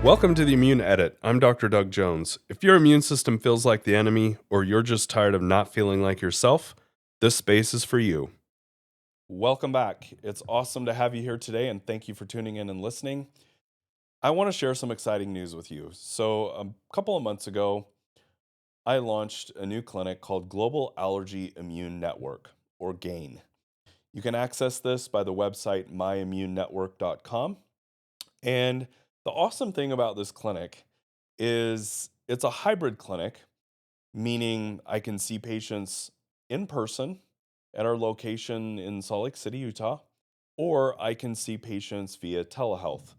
Welcome to the Immune Edit. I'm Dr. Doug Jones. If your immune system feels like the enemy, or you're just tired of not feeling like yourself, this space is for you. Welcome back. It's awesome to have you here today, and thank you for tuning in and listening. I want to share some exciting news with you. So, a couple of months ago, I launched a new clinic called Global Allergy Immune Network, or GAIN. You can access this by the website myimmunenetwork.com. And the awesome thing about this clinic is it's a hybrid clinic, meaning I can see patients in person at our location in Salt Lake City, Utah, or I can see patients via telehealth.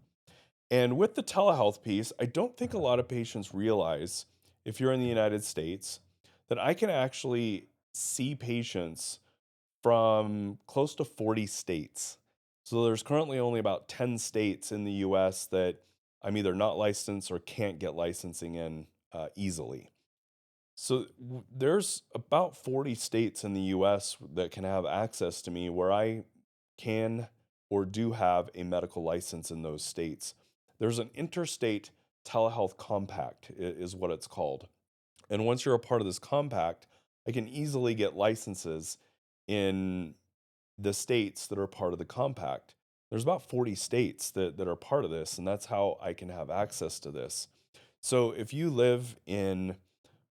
And with the telehealth piece, I don't think a lot of patients realize, if you're in the United States, that I can actually see patients from close to 40 states. So there's currently only about 10 states in the US that I'm either not licensed or can't get licensing in easily. So there's about 40 states in the US that can have access to me where I can or do have a medical license in those states. There's an interstate telehealth compact, is what it's called. And once you're a part of this compact, I can easily get licenses in the states that are part of the compact. There's about 40 states that are part of this, and that's how I can have access to this. So if you live in,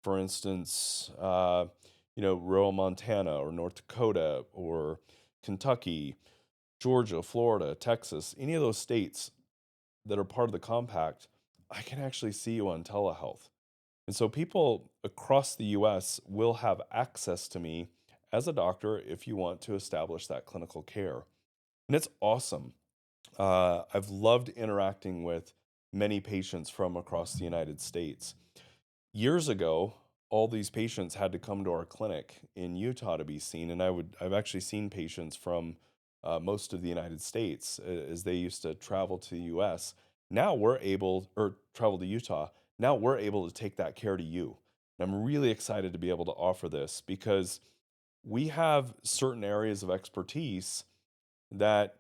for instance, rural Montana or North Dakota or Kentucky, Georgia, Florida, Texas, any of those states that are part of the compact, I can actually see you on telehealth. And so people across the US will have access to me as a doctor if you want to establish that clinical care. And it's awesome. I've loved interacting with many patients from across the United States. Years ago, all these patients had to come to our clinic in Utah to be seen, and I've actually seen patients from most of the United States as they used to travel to the US. Now we're able, or travel to Utah. Now we're able to take that care to you. And I'm really excited to be able to offer this because we have certain areas of expertise that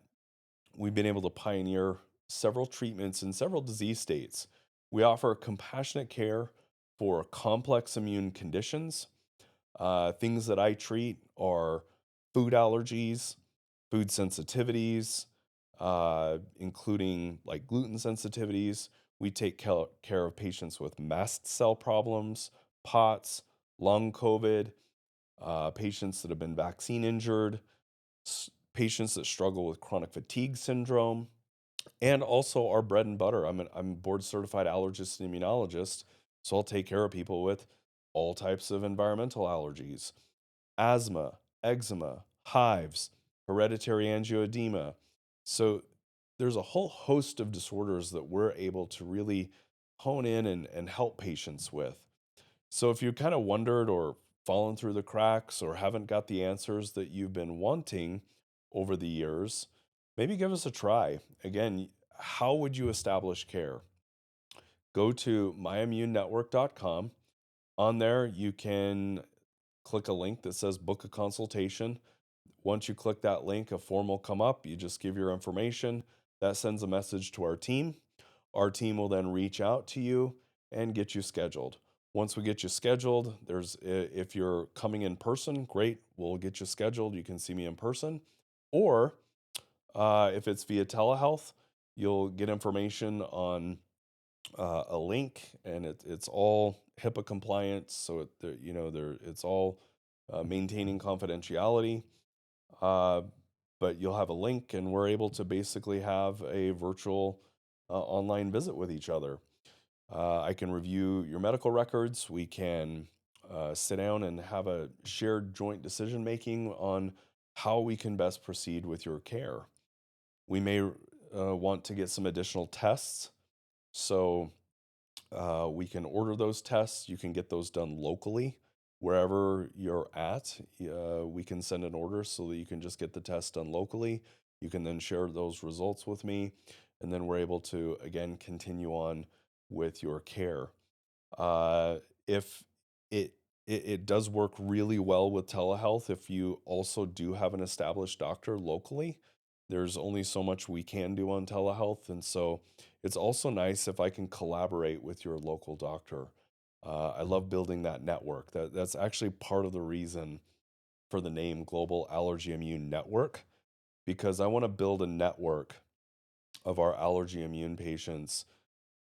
we've been able to pioneer several treatments in several disease states. We offer compassionate care for complex immune conditions. Things that I treat are food allergies, food sensitivities, including like gluten sensitivities. We take care of patients with mast cell problems, POTS, long COVID, patients that have been vaccine injured, patients that struggle with chronic fatigue syndrome, and also our bread and butter. I'm a board certified allergist and immunologist, so I'll take care of people with all types of environmental allergies, asthma, eczema, hives, hereditary angioedema. So there's a whole host of disorders that we're able to really hone in and help patients with. So if you kind of wondered or fallen through the cracks or haven't got the answers that you've been wanting over the years, maybe give us a try. Again, how would you establish care? Go to myimmunenetwork.com. On there, you can click a link that says book a consultation. Once you click that link, a form will come up. You just give your information. That sends a message to our team. Our team will then reach out to you and get you scheduled. Once we get you scheduled, if you're coming in person, great, we'll get you scheduled. You can see me in person. Or if it's via telehealth, you'll get information on a link, and it's all HIPAA compliant, so it's all maintaining confidentiality. Uh, but you'll have a link, and we're able to basically have a virtual online visit with each other. I can review your medical records. We can sit down and have a shared joint decision making on how we can best proceed with your care. We may want to get some additional tests. So we can order those tests. You can get those done locally. Wherever you're at, we can send an order so that you can just get the test done locally. You can then share those results with me, and then we're able to, again, continue on with your care. If it does work really well with telehealth, if you also do have an established doctor locally, There's only so much we can do on telehealth. And so it's also nice if I can collaborate with your local doctor. I love building that network. That's actually part of the reason for the name Global Allergy Immune Network, because I want to build a network of our allergy immune patients,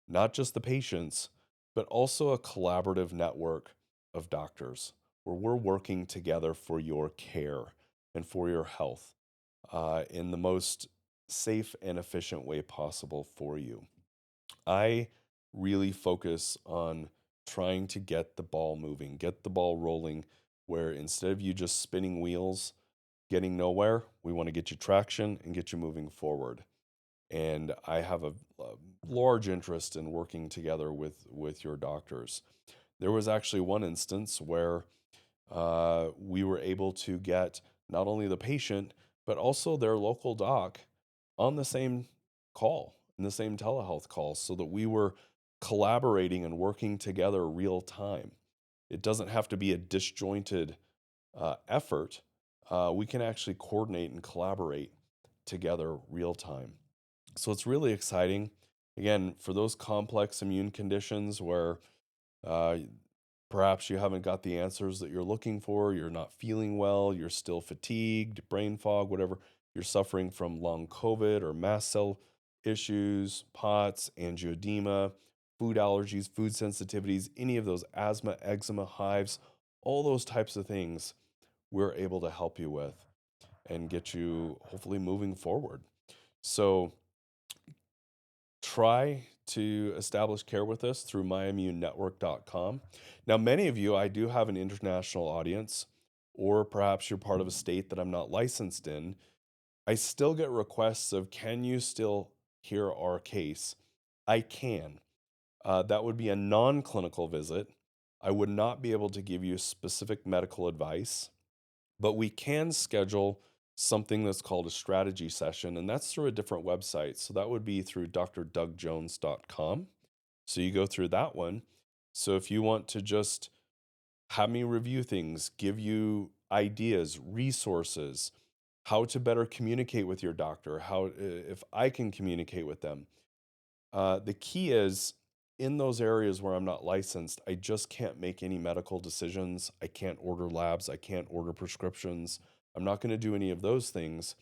not just the patients, but also a collaborative network of doctors where we're working together for your care and for your health in the most safe and efficient way possible for you. I really focus on trying to get the ball moving, get the ball rolling, where instead of you just spinning wheels, getting nowhere, we want to get you traction and get you moving forward. And I have a large interest in working together with your doctors. There was actually one instance where we were able to get not only the patient, but also their local doc on the same call, in the same telehealth call, so that we were collaborating and working together real time. It doesn't have to be a disjointed effort. We can actually coordinate and collaborate together real time. So it's really exciting. Again, for those complex immune conditions where uh, perhaps you haven't got the answers that you're looking for, you're not feeling well, you're still fatigued, brain fog, whatever, you're suffering from long COVID or mast cell issues, POTS, angioedema, food allergies, food sensitivities, any of those asthma, eczema, hives, all those types of things we're able to help you with and get you hopefully moving forward. So try to establish care with us through myimmunenetwork.com. Now, many of you, I do have an international audience, or perhaps you're part of a state that I'm not licensed in. I still get requests of, can you still hear our case? I can. That would be a non clinical visit. I would not be able to give you specific medical advice, but we can schedule something that's called a strategy session, and that's through a different website. So that would be through drdugjones.com. So you go through that one. So if you want to just have me review things, give you ideas, resources, how to better communicate with your doctor, how if I can communicate with them. The key is in those areas where I'm not licensed, I just can't make any medical decisions. I can't order labs. I can't order prescriptions. I'm not going to do any of those things,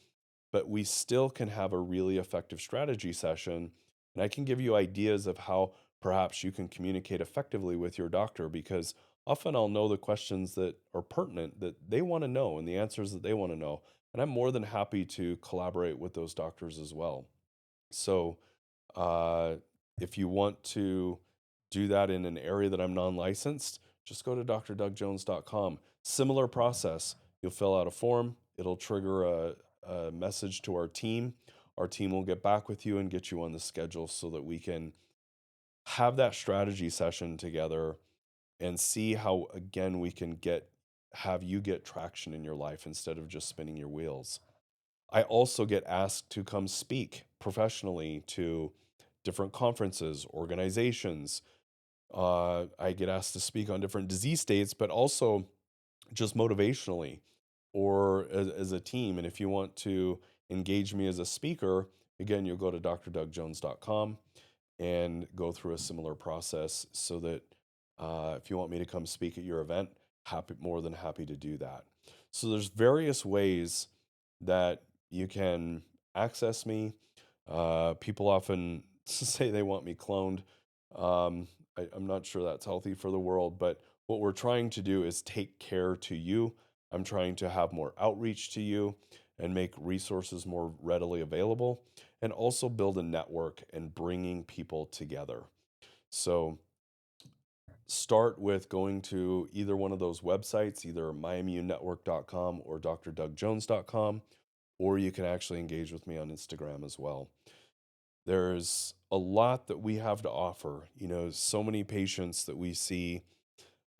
but we still can have a really effective strategy session. And I can give you ideas of how perhaps you can communicate effectively with your doctor, because often I'll know the questions that are pertinent that they want to know and the answers that they want to know. And I'm more than happy to collaborate with those doctors as well. So, uh, if you want to do that in an area that I'm non-licensed, just go to drdugjones.com. Similar process. You'll fill out a form. It'll trigger a message to our team. Our team will get back with you and get you on the schedule so that we can have that strategy session together and see how, again, we can have you get traction in your life instead of just spinning your wheels. I also get asked to come speak professionally to different conferences, organizations. I get asked to speak on different disease states, but also just motivationally or as a team. And if you want to engage me as a speaker, again, you'll go to drdugjones.com and go through a similar process so that if you want me to come speak at your event, more than happy to do that. So there's various ways that you can access me. People often say they want me cloned. I'm not sure that's healthy for the world, but what we're trying to do is take care to you. I'm trying to have more outreach to you and make resources more readily available, and also build a network and bringing people together. So start with going to either one of those websites, either myimmunenetwork.com or drdugjones.com, or you can actually engage with me on Instagram as well. There's a lot that we have to offer. So many patients that we see,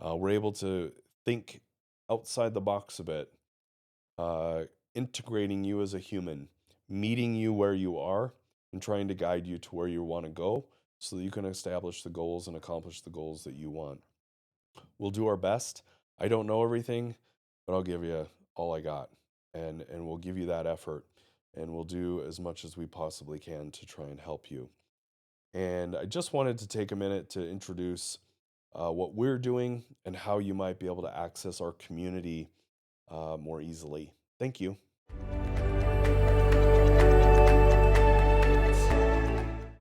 we're able to think outside the box a bit, uh, integrating you as a human, meeting you where you are, and trying to guide you to where you want to go so that you can establish the goals and accomplish the goals that you want. We'll do our best. I don't know everything, but I'll give you all I got, and we'll give you that effort. and we'll do as much as we possibly can to try and help you. And I just wanted to take a minute to introduce what we're doing and how you might be able to access our community more easily. Thank you.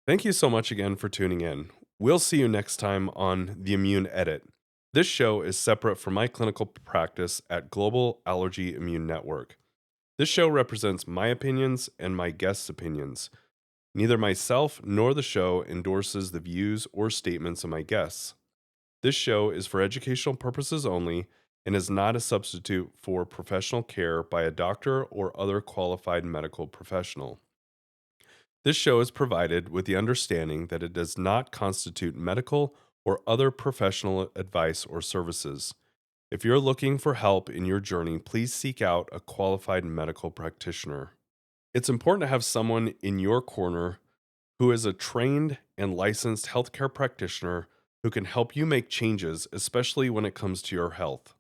Thank you so much again for tuning in. We'll see you next time on The Immune Edit. This show is separate from my clinical practice at Global Allergy Immune Network. This show represents my opinions and my guests' opinions. Neither myself nor the show endorses the views or statements of my guests. This show is for educational purposes only and is not a substitute for professional care by a doctor or other qualified medical professional. This show is provided with the understanding that it does not constitute medical or other professional advice or services. If you're looking for help in your journey, please seek out a qualified medical practitioner. It's important to have someone in your corner who is a trained and licensed healthcare practitioner who can help you make changes, especially when it comes to your health.